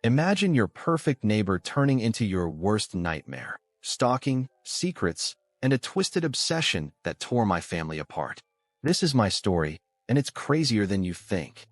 Imagine your perfect neighbor turning into your worst nightmare. Stalking, secrets, and a twisted obsession that tore my family apart. This is my story, and it's crazier than you think.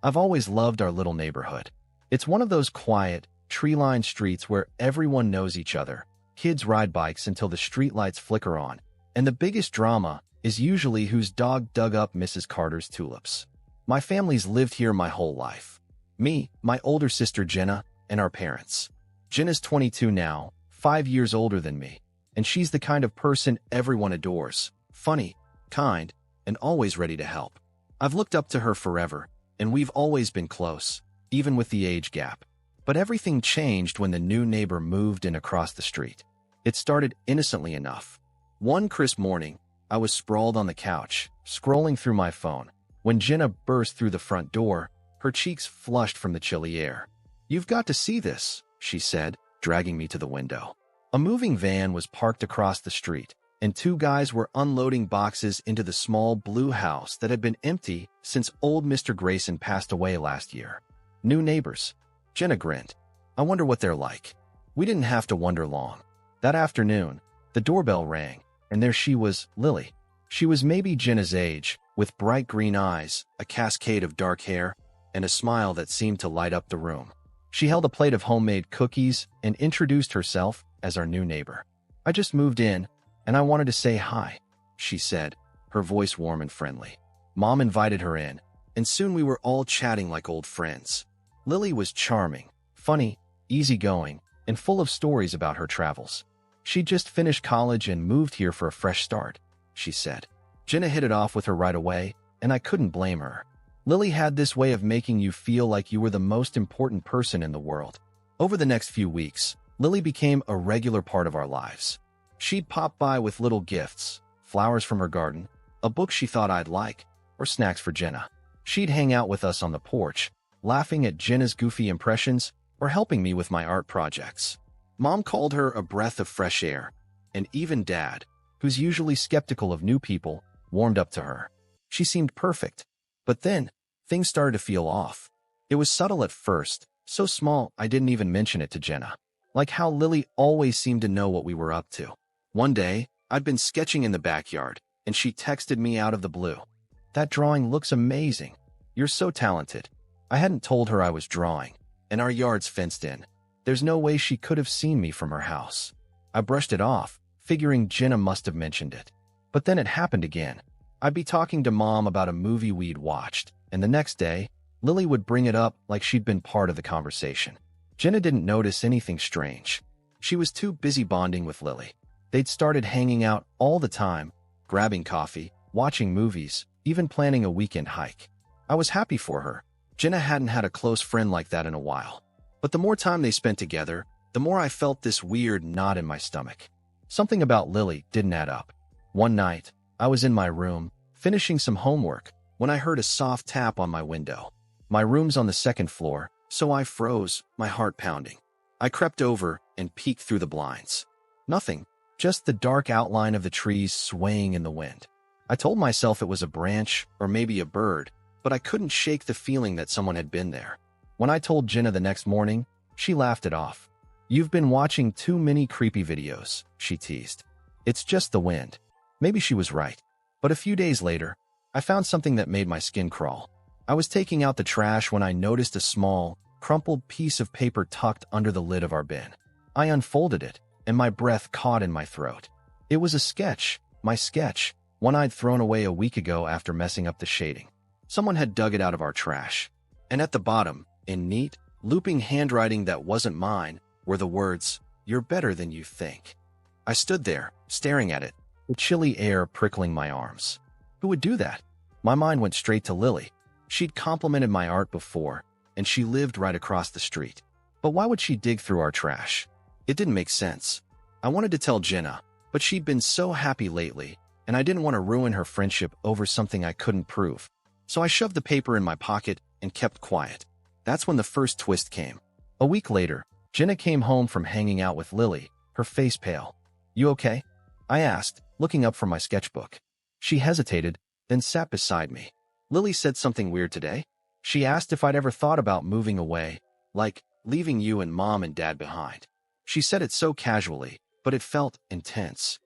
I've always loved our little neighborhood. It's one of those quiet, tree-lined streets where everyone knows each other. Kids ride bikes until the streetlights flicker on, and the biggest drama is usually whose dog dug up Mrs. Carter's tulips. My family's lived here my whole life. Me, my older sister Jenna, and our parents. Jenna's 22 now, 5 years older than me, and she's the kind of person everyone adores. Funny, kind, and always ready to help. I've looked up to her forever, and we've always been close, even with the age gap. But everything changed when the new neighbor moved in across the street. It started innocently enough. One crisp morning, I was sprawled on the couch, scrolling through my phone, when Jenna burst through the front door, her cheeks flushed from the chilly air. "You've got to see this," she said, dragging me to the window. A moving van was parked across the street, and two guys were unloading boxes into the small blue house that had been empty since old Mr. Grayson passed away last year. New neighbors. Jenna grinned. "I wonder what they're like." We didn't have to wonder long. That afternoon, the doorbell rang, and there she was, Lily. She was maybe Jenna's age, with bright green eyes, a cascade of dark hair, and a smile that seemed to light up the room. She held a plate of homemade cookies and introduced herself as our new neighbor. "I just moved in, and I wanted to say hi," she said, her voice warm and friendly. Mom invited her in, and soon we were all chatting like old friends. Lily was charming, funny, easygoing, and full of stories about her travels. She'd just finished college and moved here for a fresh start, she said. Jenna hit it off with her right away, and I couldn't blame her. Lily had this way of making you feel like you were the most important person in the world. Over the next few weeks, Lily became a regular part of our lives. She'd pop by with little gifts, flowers from her garden, a book she thought I'd like, or snacks for Jenna. She'd hang out with us on the porch, laughing at Jenna's goofy impressions or helping me with my art projects. Mom called her a breath of fresh air, and even Dad, who's usually skeptical of new people, warmed up to her. She seemed perfect. But then, things started to feel off. It was subtle at first, so small I didn't even mention it to Jenna. Like how Lily always seemed to know what we were up to. One day, I'd been sketching in the backyard, and she texted me out of the blue. "That drawing looks amazing. You're so talented." I hadn't told her I was drawing, and our yard's fenced in. There's no way she could have seen me from her house. I brushed it off, figuring Jenna must have mentioned it. But then it happened again. I'd be talking to Mom about a movie we'd watched, and the next day, Lily would bring it up like she'd been part of the conversation. Jenna didn't notice anything strange. She was too busy bonding with Lily. They'd started hanging out all the time, grabbing coffee, watching movies, even planning a weekend hike. I was happy for her. Jenna hadn't had a close friend like that in a while. But the more time they spent together, the more I felt this weird knot in my stomach. Something about Lily didn't add up. One night, I was in my room, finishing some homework, when I heard a soft tap on my window. My room's on the second floor, so I froze, my heart pounding. I crept over and peeked through the blinds. Nothing, just the dark outline of the trees swaying in the wind. I told myself it was a branch or maybe a bird, but I couldn't shake the feeling that someone had been there. When I told Jenna the next morning, she laughed it off. "You've been watching too many creepy videos," she teased. "It's just the wind." Maybe she was right. But a few days later, I found something that made my skin crawl. I was taking out the trash when I noticed a small, crumpled piece of paper tucked under the lid of our bin. I unfolded it, and my breath caught in my throat. It was a sketch, my sketch, one I'd thrown away a week ago after messing up the shading. Someone had dug it out of our trash. And at the bottom, in neat, looping handwriting that wasn't mine, were the words, "You're better than you think." I stood there, staring at it, the chilly air prickling my arms. Who would do that? My mind went straight to Lily. She'd complimented my art before, and she lived right across the street. But why would she dig through our trash? It didn't make sense. I wanted to tell Jenna, but she'd been so happy lately, and I didn't want to ruin her friendship over something I couldn't prove. So I shoved the paper in my pocket and kept quiet. That's when the first twist came. A week later, Jenna came home from hanging out with Lily, her face pale. "You okay?" I asked, looking up from my sketchbook. She hesitated, then sat beside me. "Lily said something weird today. She asked if I'd ever thought about moving away, like leaving you and Mom and Dad behind." She said it so casually, but it felt intense.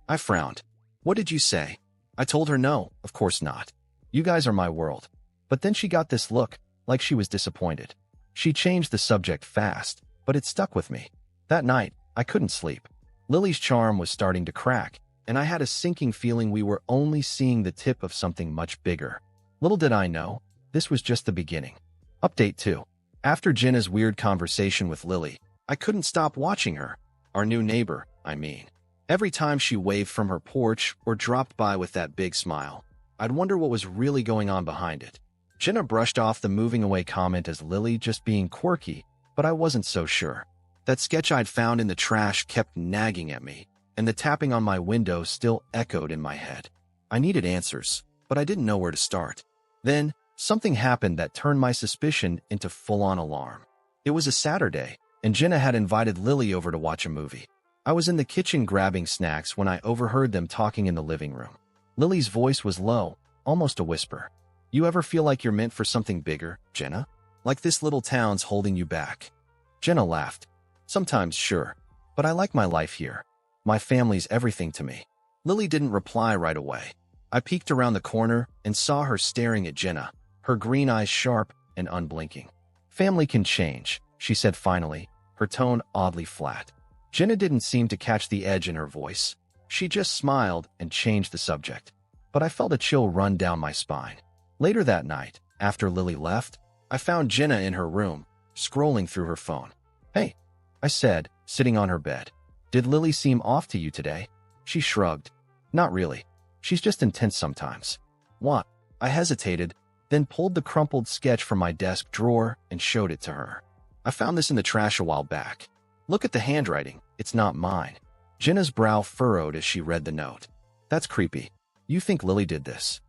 I frowned. "What did you say?" I told her no, of course not. You guys are my world. But then she got this look, like she was disappointed. She changed the subject fast, but it stuck with me. That night, I couldn't sleep. Lily's charm was starting to crack, and I had a sinking feeling we were only seeing the tip of something much bigger. Little did I know, this was just the beginning. Update 2. After Jenna's weird conversation with Lily, I couldn't stop watching her. Our new neighbor, I mean. Every time she waved from her porch or dropped by with that big smile, I'd wonder what was really going on behind it. Jenna brushed off the moving away comment as Lily just being quirky, but I wasn't so sure. That sketch I'd found in the trash kept nagging at me, and the tapping on my window still echoed in my head. I needed answers, but I didn't know where to start. Then, something happened that turned my suspicion into full-on alarm. It was a Saturday, and Jenna had invited Lily over to watch a movie. I was in the kitchen grabbing snacks when I overheard them talking in the living room. Lily's voice was low, almost a whisper. "You ever feel like you're meant for something bigger, Jenna? Like this little town's holding you back?" Jenna laughed. "Sometimes, sure, but I like my life here. My family's everything to me." Lily didn't reply right away. I peeked around the corner and saw her staring at Jenna, her green eyes sharp and unblinking. "Family can change," she said finally, her tone oddly flat. Jenna didn't seem to catch the edge in her voice. She just smiled and changed the subject. But I felt a chill run down my spine. Later that night, after Lily left, I found Jenna in her room, scrolling through her phone. "Hey," I said, sitting on her bed. "Did Lily seem off to you today?" She shrugged. "Not really. She's just intense sometimes." "What?" I hesitated, then pulled the crumpled sketch from my desk drawer and showed it to her. "I found this in the trash a while back. Look at the handwriting, it's not mine." Jenna's brow furrowed as she read the note. "That's creepy. You think Lily did this?"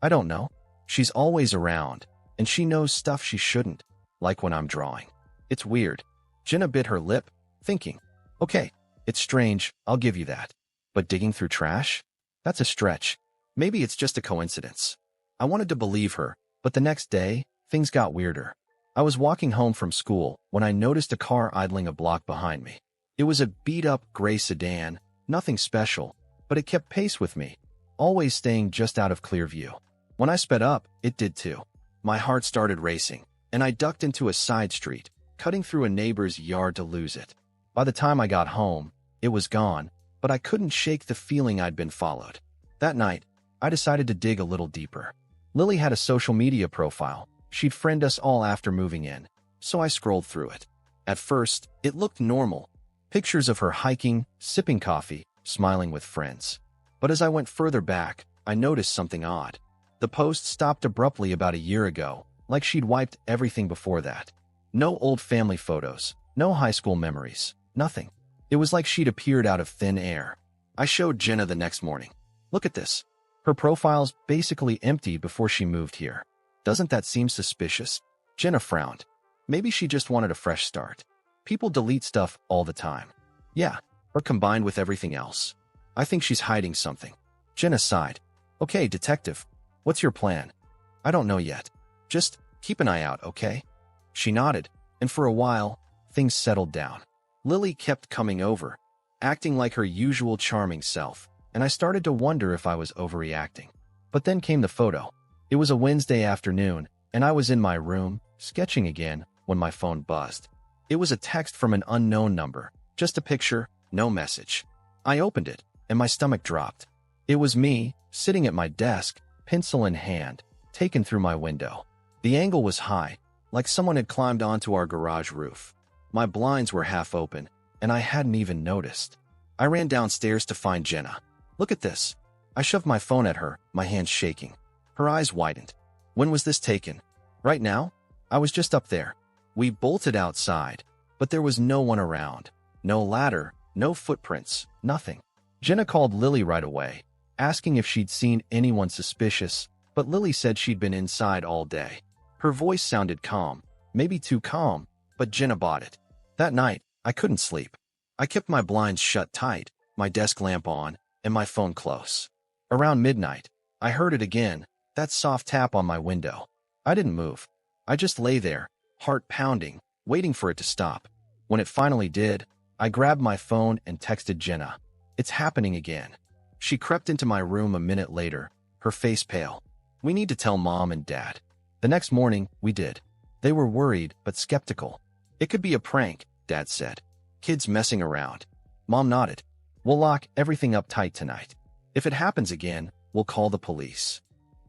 "I don't know. She's always around, and she knows stuff she shouldn't, like when I'm drawing. It's weird." Jenna bit her lip, thinking, "Okay, it's strange, I'll give you that. But digging through trash? That's a stretch. Maybe it's just a coincidence." I wanted to believe her, but the next day, things got weirder. I was walking home from school when I noticed a car idling a block behind me. It was a beat-up gray sedan, nothing special, but it kept pace with me, always staying just out of clear view. When I sped up, it did too. My heart started racing, and I ducked into a side street, cutting through a neighbor's yard to lose it. By the time I got home, it was gone, but I couldn't shake the feeling I'd been followed. That night, I decided to dig a little deeper. Lily had a social media profile. She'd friend us all after moving in, so I scrolled through it. At first, it looked normal. Pictures of her hiking, sipping coffee, smiling with friends. But as I went further back, I noticed something odd. The post stopped abruptly about a year ago, like she'd wiped everything before that. No old family photos, no high school memories, nothing. It was like she'd appeared out of thin air. I showed Jenna the next morning. "Look at this. Her profile's basically empty before she moved here. Doesn't that seem suspicious?" Jenna frowned. "Maybe she just wanted a fresh start. People delete stuff all the time." "Yeah, or combined with everything else. I think she's hiding something." Jenna sighed. "Okay, detective. What's your plan?" "I don't know yet. Just keep an eye out, okay?" She nodded, and for a while, things settled down. Lily kept coming over, acting like her usual charming self, and I started to wonder if I was overreacting. But then came the photo. It was a Wednesday afternoon, and I was in my room, sketching again, when my phone buzzed. It was a text from an unknown number, just a picture, no message. I opened it, and my stomach dropped. It was me, sitting at my desk, pencil in hand, taken through my window. The angle was high, like someone had climbed onto our garage roof. My blinds were half open, and I hadn't even noticed. I ran downstairs to find Jenna. "Look at this." I shoved my phone at her, my hands shaking. Her eyes widened. "When was this taken?" "Right now? I was just up there." We bolted outside, but there was no one around. No ladder, no footprints, nothing. Jenna called Lily right away, asking if she'd seen anyone suspicious, but Lily said she'd been inside all day. Her voice sounded calm, maybe too calm, but Jenna bought it. That night, I couldn't sleep. I kept my blinds shut tight, my desk lamp on, and my phone close. Around midnight, I heard it again, that soft tap on my window. I didn't move. I just lay there, heart pounding, waiting for it to stop. When it finally did, I grabbed my phone and texted Jenna. "It's happening again." She crept into my room a minute later, her face pale. "We need to tell Mom and Dad." The next morning, we did. They were worried but skeptical. "It could be a prank," Dad said. "Kids messing around." Mom nodded. "We'll lock everything up tight tonight. If it happens again, we'll call the police."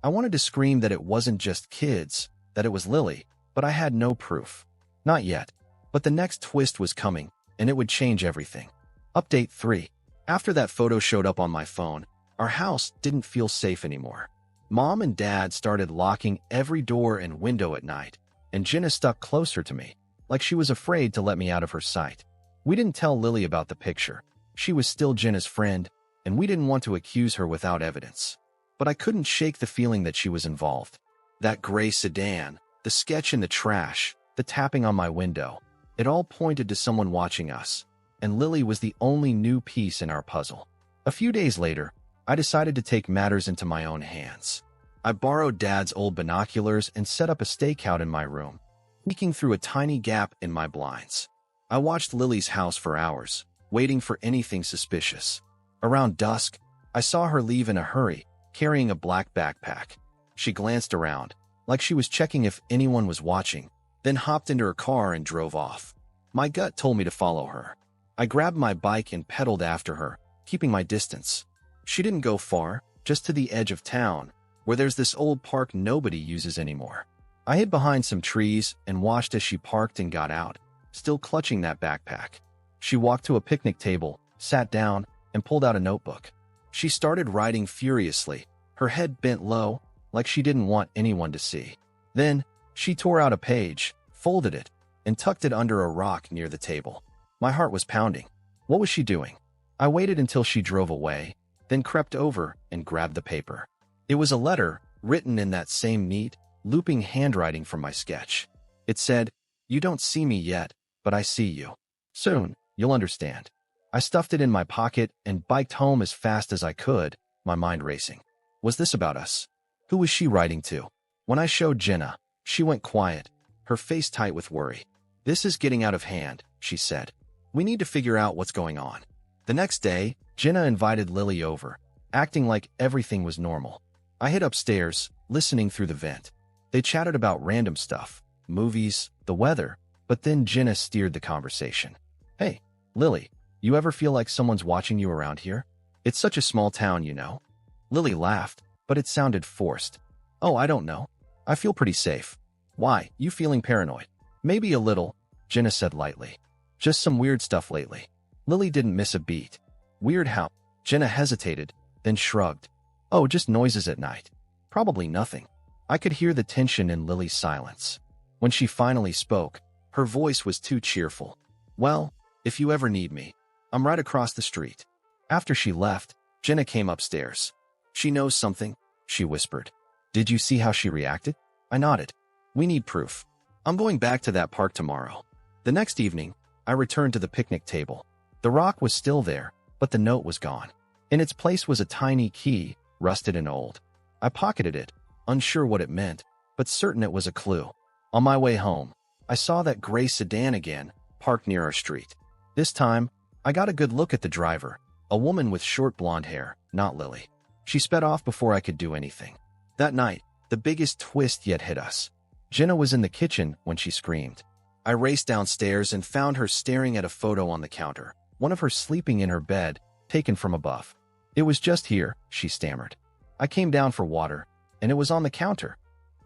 I wanted to scream that it wasn't just kids, that it was Lily, but I had no proof. Not yet. But the next twist was coming, and it would change everything. Update 3. After that photo showed up on my phone, our house didn't feel safe anymore. Mom and Dad started locking every door and window at night, and Jenna stuck closer to me, like she was afraid to let me out of her sight. We didn't tell Lily about the picture. She was still Jenna's friend, and we didn't want to accuse her without evidence. But I couldn't shake the feeling that she was involved. That gray sedan, the sketch in the trash, the tapping on my window, it all pointed to someone watching us, and Lily was the only new piece in our puzzle. A few days later, I decided to take matters into my own hands. I borrowed Dad's old binoculars and set up a stakeout in my room, peeking through a tiny gap in my blinds. I watched Lily's house for hours, waiting for anything suspicious. Around dusk, I saw her leave in a hurry, carrying a black backpack. She glanced around, like she was checking if anyone was watching, then hopped into her car and drove off. My gut told me to follow her. I grabbed my bike and pedaled after her, keeping my distance. She didn't go far, just to the edge of town, where there's this old park nobody uses anymore. I hid behind some trees and watched as she parked and got out, still clutching that backpack. She walked to a picnic table, sat down, and pulled out a notebook. She started writing furiously, her head bent low, like she didn't want anyone to see. Then, she tore out a page, folded it, and tucked it under a rock near the table. My heart was pounding. What was she doing? I waited until she drove away, then crept over and grabbed the paper. It was a letter, written in that same neat, looping handwriting from my sketch. It said, "You don't see me yet, but I see you. Soon, you'll understand." I stuffed it in my pocket and biked home as fast as I could, my mind racing. Was this about us? Who was she writing to? When I showed Jenna, she went quiet, her face tight with worry. "This is getting out of hand," she said. "We need to figure out what's going on." The next day, Jenna invited Lily over, acting like everything was normal. I hid upstairs, listening through the vent. They chatted about random stuff, movies, the weather, but then Jenna steered the conversation. "Hey, Lily, you ever feel like someone's watching you around here? It's such a small town, you know." Lily laughed, but it sounded forced. "Oh, I don't know. I feel pretty safe." "Why, you feeling paranoid?" "Maybe a little," Jenna said lightly. "Just some weird stuff lately." Lily didn't miss a beat. "Weird how?" Jenna hesitated, then shrugged. "Oh, just noises at night. Probably nothing." I could hear the tension in Lily's silence. When she finally spoke, her voice was too cheerful. "Well, if you ever need me, I'm right across the street." After she left, Jenna came upstairs. "She knows something," she whispered. "Did you see how she reacted?" I nodded. "We need proof. I'm going back to that park tomorrow." The next evening, I returned to the picnic table. The rock was still there, but the note was gone. In its place was a tiny key, rusted and old. I pocketed it, unsure what it meant, but certain it was a clue. On my way home, I saw that gray sedan again, parked near our street. This time, I got a good look at the driver, a woman with short blonde hair, not Lily. She sped off before I could do anything. That night, the biggest twist yet hit us. Jenna was in the kitchen when she screamed. I raced downstairs and found her staring at a photo on the counter, one of her sleeping in her bed, taken from above. "It was just here," she stammered. "I came down for water, and it was on the counter."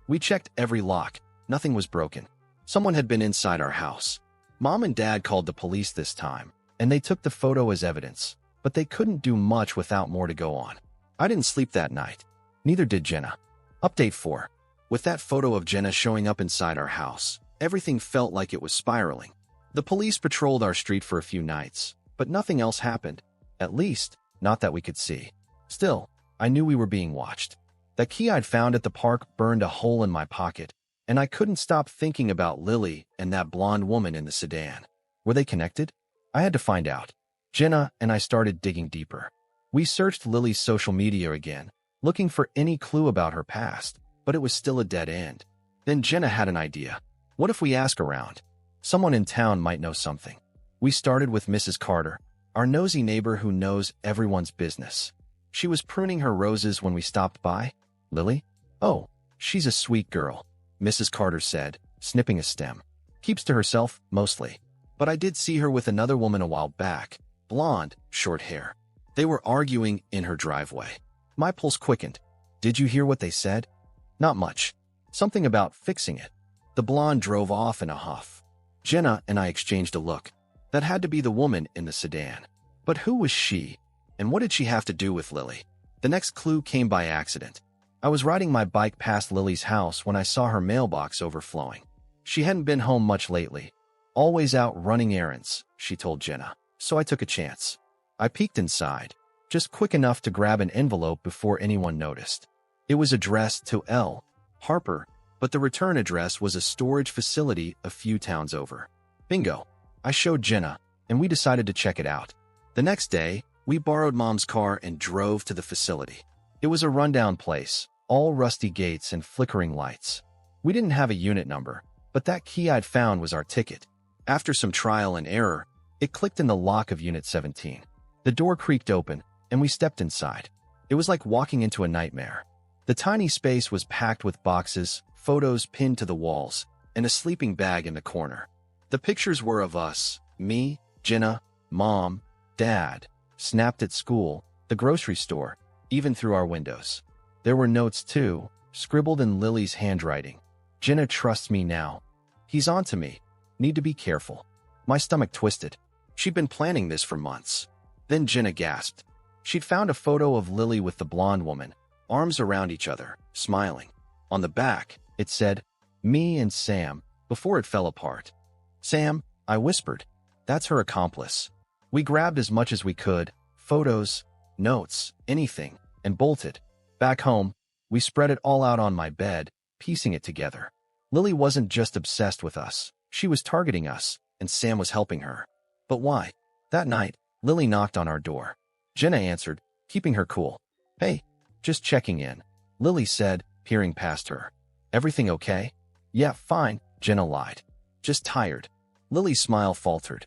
We checked every lock. Nothing was broken. Someone had been inside our house. Mom and Dad called the police this time, and they took the photo as evidence, but they couldn't do much without more to go on. I didn't sleep that night. Neither did Jenna. Update 4. With that photo of Jenna showing up inside our house, everything felt like it was spiraling. The police patrolled our street for a few nights, but nothing else happened. At least, not that we could see. Still, I knew we were being watched. That key I'd found at the park burned a hole in my pocket, and I couldn't stop thinking about Lily and that blonde woman in the sedan. Were they connected? I had to find out. Jenna and I started digging deeper. We searched Lily's social media again, looking for any clue about her past, but it was still a dead end. Then Jenna had an idea. What if we ask around? Someone in town might know something. We started with Mrs. Carter, our nosy neighbor who knows everyone's business. She was pruning her roses when we stopped by. Lily? Oh, she's a sweet girl, Mrs. Carter said, snipping a stem. Keeps to herself, mostly. But I did see her with another woman a while back. Blonde, short hair. They were arguing in her driveway. My pulse quickened. Did you hear what they said? Not much. Something about fixing it. The blonde drove off in a huff. Jenna and I exchanged a look. That had to be the woman in the sedan. But who was she? And what did she have to do with Lily? The next clue came by accident. I was riding my bike past Lily's house when I saw her mailbox overflowing. She hadn't been home much lately. Always out running errands, she told Jenna. So I took a chance. I peeked inside, just quick enough to grab an envelope before anyone noticed. It was addressed to L. Harper, but the return address was a storage facility a few towns over. Bingo. I showed Jenna, and we decided to check it out. The next day, we borrowed Mom's car and drove to the facility. It was a rundown place, all rusty gates and flickering lights. We didn't have a unit number, but that key I'd found was our ticket. After some trial and error, it clicked in the lock of Unit 17. The door creaked open, and we stepped inside. It was like walking into a nightmare. The tiny space was packed with boxes, photos pinned to the walls, and a sleeping bag in the corner. The pictures were of us, me, Jenna, Mom, Dad, snapped at school, the grocery store, even through our windows. There were notes too, scribbled in Lily's handwriting. Jenna trusts me now. He's on to me. Need to be careful. My stomach twisted. She'd been planning this for months. Then Jenna gasped. She'd found a photo of Lily with the blonde woman, arms around each other, smiling. On the back, it said, "Me and Sam," before it fell apart. "Sam," I whispered. "That's her accomplice." We grabbed as much as we could, photos, notes, anything, and bolted. Back home, we spread it all out on my bed, piecing it together. Lily wasn't just obsessed with us. She was targeting us, and Sam was helping her. But why? That night, Lily knocked on our door. Jenna answered, keeping her cool. "Hey, just checking in," Lily said, peering past her. "Everything okay?" "Yeah, fine," Jenna lied. "Just tired." Lily's smile faltered.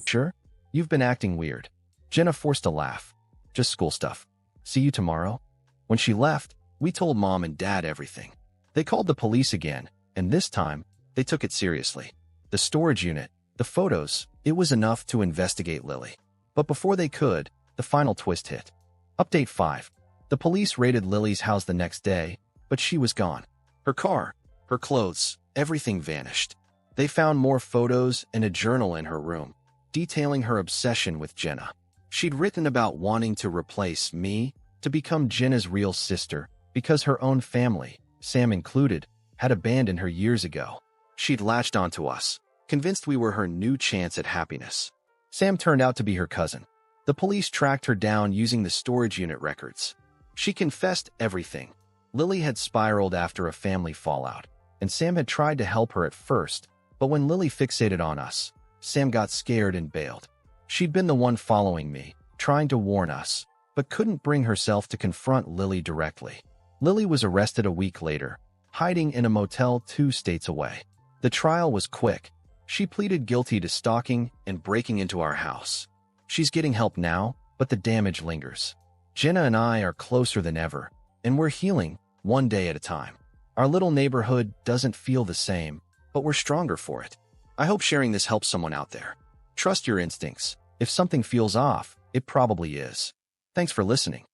"Sure? You've been acting weird." Jenna forced a laugh. "Just school stuff. See you tomorrow." When she left, we told Mom and Dad everything. They called the police again, and this time, they took it seriously. The storage unit, the photos, it was enough to investigate Lily. But before they could, the final twist hit. Update 5. The police raided Lily's house the next day, but she was gone. Her car, her clothes, everything vanished. They found more photos and a journal in her room, detailing her obsession with Jenna. She'd written about wanting to replace me, to become Jenna's real sister, because her own family, Sam included, had abandoned her years ago. She'd latched onto us, convinced we were her new chance at happiness. Sam turned out to be her cousin. The police tracked her down using the storage unit records. She confessed everything. Lily had spiraled after a family fallout, and Sam had tried to help her at first, but when Lily fixated on us, Sam got scared and bailed. She'd been the one following me, trying to warn us, but couldn't bring herself to confront Lily directly. Lily was arrested a week later, hiding in a motel 2 states away. The trial was quick. She pleaded guilty to stalking and breaking into our house. She's getting help now, but the damage lingers. Jenna and I are closer than ever, and we're healing, one day at a time. Our little neighborhood doesn't feel the same, but we're stronger for it. I hope sharing this helps someone out there. Trust your instincts. If something feels off, it probably is. Thanks for listening.